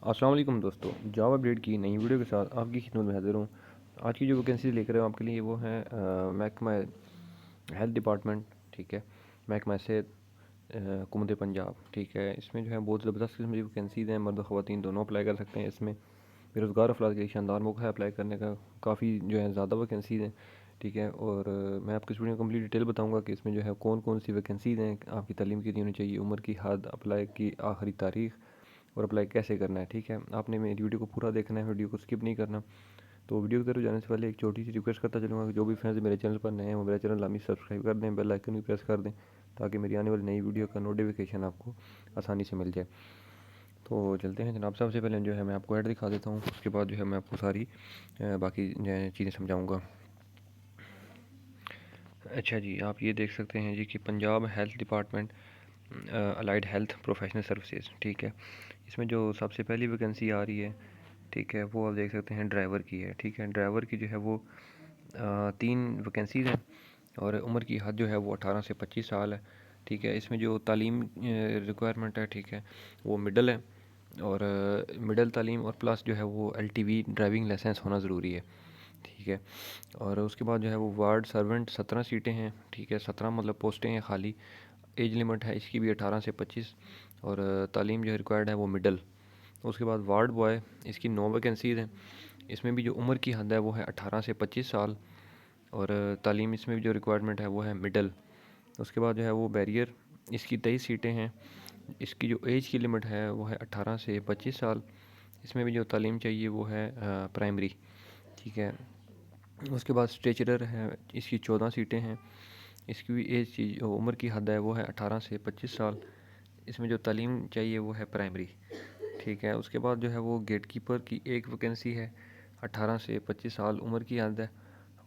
السلام علیکم دوستو، جاب اپڈیٹ کی نئی ویڈیو کے ساتھ آپ کی خدمت میں حاضر ہوں۔ آج کی جو ویکینسی لے کر آپ کے لیے وہ ہے محکمہ ہیلتھ ڈپارٹمنٹ، ٹھیک ہے، محکمہ صحت حکومت پنجاب، ٹھیک ہے۔ اس میں جو ہے بہت زبردست قسم کی ویکینسیز ہیں، مرد و خواتین دونوں اپلائی کر سکتے ہیں۔ اس میں بے روزگار افراد کے لیے شاندار موقع ہے اپلائی کرنے کا، کافی جو ہے زیادہ ویکینسیز ہیں، ٹھیک ہے۔ اور میں آپ کو اس ویڈیو میں کمپلیٹ ڈیٹیل بتاؤں گا کہ اس میں جو ہے کون کون سی ویکینسیز ہیں، آپ کی تعلیم کتنی ہونی چاہیے، عمر کی حد، اپلائی کی آخری تاریخ اور اپلائی کیسے کرنا ہے، ٹھیک ہے۔ آپ نے میری ویڈیو کو پورا دیکھنا ہے، ویڈیو کو اسکپ نہیں کرنا۔ تو ویڈیو کی طرف جانے سے پہلے ایک چھوٹی سی ریکویسٹ کرتا چلوں گا کہ جو بھی فرینڈز میرے چینل پر نئے ہیں وہ میرا چینل لامی سبسکرائب کر دیں، بیل آئکن بھی پریس کر دیں تاکہ میری آنے والی نئی ویڈیو کا نوٹیفیکیشن آپ کو آسانی سے مل جائے۔ تو چلتے ہیں جناب، سب سے پہلے جو ہے میں آپ کو ایڈ دکھا دیتا ہوں، اس کے بعد جو ہے میں آپ کو ساری باقی چیزیں سمجھاؤں گا۔ اچھا جی، آپ یہ دیکھ سکتے ہیں جی کہ Punjab health department allied health professional services, ٹھیک ہے۔ اس میں جو سب سے پہلی ویکینسی آ رہی ہے، ٹھیک ہے، وہ آپ دیکھ سکتے ہیں ڈرائیور کی ہے، ٹھیک ہے۔ ڈرائیور کی جو ہے وہ 3 ویکینسیز ہیں اور عمر کی حد جو ہے وہ 18 سے 25 سال ہے، ٹھیک ہے۔ اس میں جو تعلیم ریکوائرمنٹ ہے، ٹھیک ہے، وہ مڈل ہے، اور مڈل تعلیم اور پلس جو ہے وہ LTV ڈرائیونگ لائسنس ہونا ضروری ہے، ٹھیک ہے۔ اور اس کے بعد جو ہے وہ وارڈ سرونٹ 17 سیٹیں ہیں، ٹھیک ہے، 17 مطلب پوسٹیں ہیں خالی۔ ایج لمٹ ہے اس کی بھی 18 سے 25، اور تعلیم جو ریکوائرڈ ہے وہ مڈل۔ اس کے بعد وارڈ بوائے، اس کی 9 ویکینسیز ہیں۔ اس میں بھی جو عمر کی حد ہے وہ ہے 18 سے 25 سال، اور تعلیم اس میں بھی جو ریکوائرمنٹ ہے وہ ہے مڈل۔ اس کے بعد جو ہے وہ بیریئر، اس کی 23 سیٹیں ہیں۔ اس کی جو ایج کی لمٹ ہے وہ ہے 18 سے 25 سال۔ اس میں بھی جو تعلیم چاہیے وہ ہے پرائمری، ٹھیک ہے۔ اس کے بعد اسٹریچرر ہے، اس کی 14 سیٹیں ہیں۔ اس کی بھی ایج کی عمر کی حد ہے وہ ہے 18 سے 25 سال۔ اس میں جو تعلیم چاہیے وہ ہے پرائمری، ٹھیک ہے۔ اس کے بعد جو ہے وہ گیٹ کیپر کی 1 ویکینسی ہے، 18 سے 25 سال عمر کی حد ہے،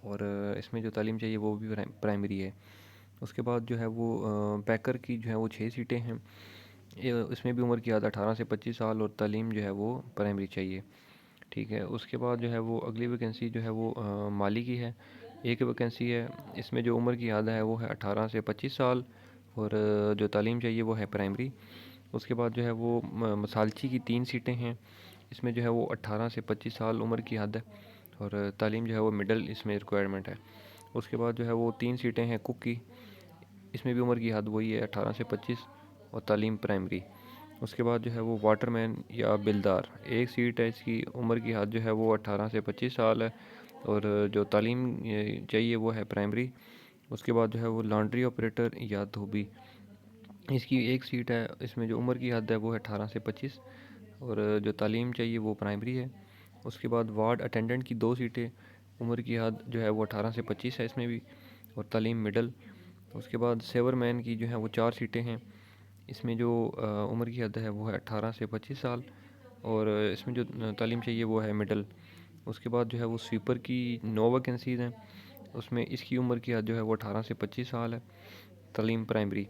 اور اس میں جو تعلیم چاہیے وہ بھی پرائمری ہے۔ اس کے بعد جو ہے وہ پیکر کی جو ہے وہ 6 سیٹیں ہیں۔ اس میں بھی عمر کی حد 18 سے 25 سال اور تعلیم جو ہے وہ پرائمری چاہیے، ٹھیک ہے۔ اس کے بعد جو ہے وہ اگلی ویکینسی جو ہے وہ مالی کی ہے، 1 ویکینسی ہے۔ اس میں جو عمر کی حد ہے وہ ہے 18 سے 25 سال، اور جو تعلیم چاہیے وہ ہے پرائمری۔ اس کے بعد جو ہے وہ مسالچی کی 3 سیٹیں ہیں۔ اس میں جو ہے وہ 18 سے 25 سال عمر کی حد ہے، اور تعلیم جو ہے وہ مڈل اس میں ریکوائرمنٹ ہے۔ اس کے بعد جو ہے وہ 3 سیٹیں ہیں کک کی، اس میں بھی عمر کی حد وہی ہے 18 سے 25، اور تعلیم پرائمری۔ اس کے بعد جو ہے وہ واٹر مین یا بلدار، 1 سیٹ ہے، اس کی عمر کی حد جو ہے وہ 18 سے 25 سال ہے، اور جو تعلیم چاہیے وہ ہے پرائمری۔ اس کے بعد جو ہے وہ لانڈری آپریٹر یا دھوبی، اس کی 1 سیٹ ہے، اس میں جو عمر کی حد ہے وہ ہے 18 سے 25، اور جو تعلیم چاہیے وہ پرائمری ہے۔ اس کے بعد وارڈ اٹینڈنٹ کی 2 سیٹیں، عمر کی حد جو ہے وہ 18 سے 25 ہے اس میں بھی، اور تعلیم مڈل۔ اس کے بعد سیور مین کی جو ہے وہ 4 سیٹیں ہیں۔ اس میں جو عمر کی حد ہے وہ ہے 18 سے 25 سال، اور اس میں جو تعلیم چاہیے وہ ہے مڈل۔ اس کے بعد جو ہے وہ سویپر کی 9 ویکینسیز ہیں۔ اس میں اس کی عمر کی حد جو ہے وہ 18 سے 25 سال ہے، تعلیم پرائمری۔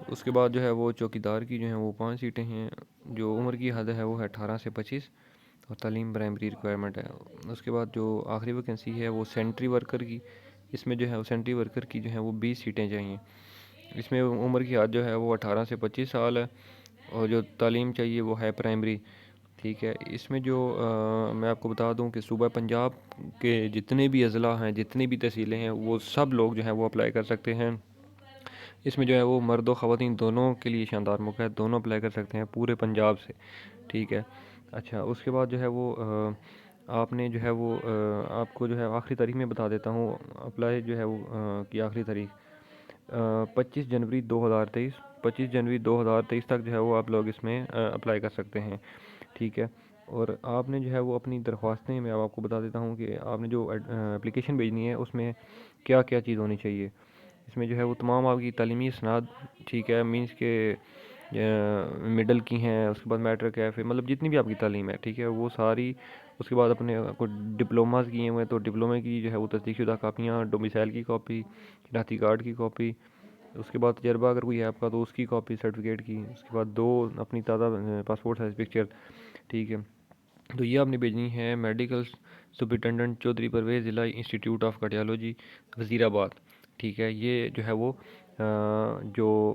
اس کے بعد جو ہے وہ چوکیدار کی جو ہیں وہ 5 سیٹیں ہیں، جو عمر کی حد ہے وہ ہے 18 سے 25، اور تعلیم پرائمری ریکوائرمنٹ ہے۔ اس کے بعد جو آخری ویکینسی ہے وہ سینٹری ورکر کی، اس میں جو ہے وہ سینٹری ورکر کی جو ہیں وہ 20 سیٹیں چاہیے۔ اس میں عمر کی حد جو ہے وہ 18 سے 25 سال ہے، اور جو تعلیم چاہیے وہ ہے پرائمری، ٹھیک ہے۔ اس میں جو میں آپ کو بتا دوں کہ صوبہ پنجاب کے جتنے بھی اضلاع ہیں، جتنی بھی تحصیلیں ہیں، وہ سب لوگ جو ہیں وہ اپلائی کر سکتے ہیں۔ اس میں جو ہے وہ مرد و خواتین دونوں کے لیے شاندار موقع ہے، دونوں اپلائی کر سکتے ہیں پورے پنجاب سے، ٹھیک ہے۔ اچھا، اس کے بعد جو ہے وہ آپ نے جو ہے وہ آپ کو جو ہے آخری تاریخ میں بتا دیتا ہوں، اپلائی جو ہے وہ کی آخری تاریخ 25 جنوری 2023، 25 جنوری 2023 تک جو ہے وہ آپ لوگ اس میں اپلائی کر سکتے ہیں، ٹھیک ہے۔ اور آپ نے جو ہے وہ اپنی درخواستیں، میں آپ کو بتا دیتا ہوں کہ آپ نے جو اپلیکیشن بھیجنی ہے اس میں کیا کیا چیز ہونی چاہیے۔ اس میں جو ہے وہ تمام آپ کی تعلیمی اسناد، ٹھیک ہے، مینس کے مڈل کی ہیں، اس کے بعد میٹرک ہے، پھر مطلب جتنی بھی آپ کی تعلیم ہے، ٹھیک ہے، وہ ساری۔ اس کے بعد اپنے کوئی ڈپلوماز کیے ہوئے ہیں تو ڈپلومے کی جو ہے وہ تصدیق شدہ کاپیاں، ڈومیسائل کی کاپی، شناختی کارڈ کی کاپی، اس کے بعد تجربہ اگر کوئی ہے آپ کا تو اس کی کاپی سرٹیفکیٹ کی، اس کے بعد 2 اپنی تازہ پاسپورٹ سائز پکچر، ٹھیک ہے۔ تو یہ آپ نے بھیجنی ہے میڈیکل سپرنٹینڈنٹ چودھری پرویز، ضلع انسٹیٹیوٹ آف کارڈیالوجی وزیر آباد، ٹھیک ہے۔ یہ جو ہے وہ جو